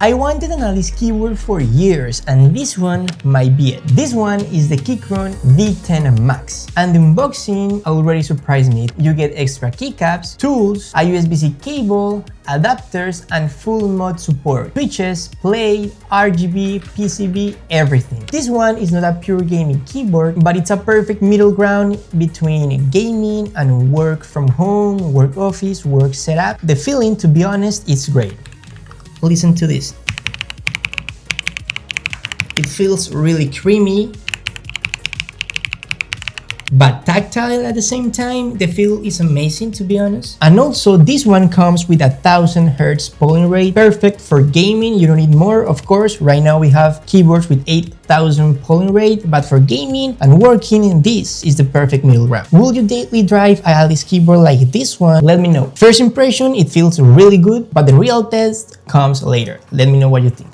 I wanted an Alice keyboard for years, and this one might be it. This one is the Keychron V10 Max, and the unboxing already surprised me. You get extra keycaps, tools, a USB-C cable, adapters, and full mod support. Switches, play, RGB, PCB, everything. This one is not a pure gaming keyboard, but it's a perfect middle ground between gaming and work from home, work office, work setup. The feeling, to be honest, is great. Listen to this. It feels really creamy, but tactile at the same time. The feel is amazing, to be honest. And also, this one comes with 1000 Hz polling rate, perfect for gaming. You don't need more, of course. Right now we have keyboards with 8000 polling rate, but for gaming and working, this is the perfect middle ground. Will you daily drive a Alice keyboard like this one? Let me know. First impression, it feels really good, but the real test comes later. Let me know what you think.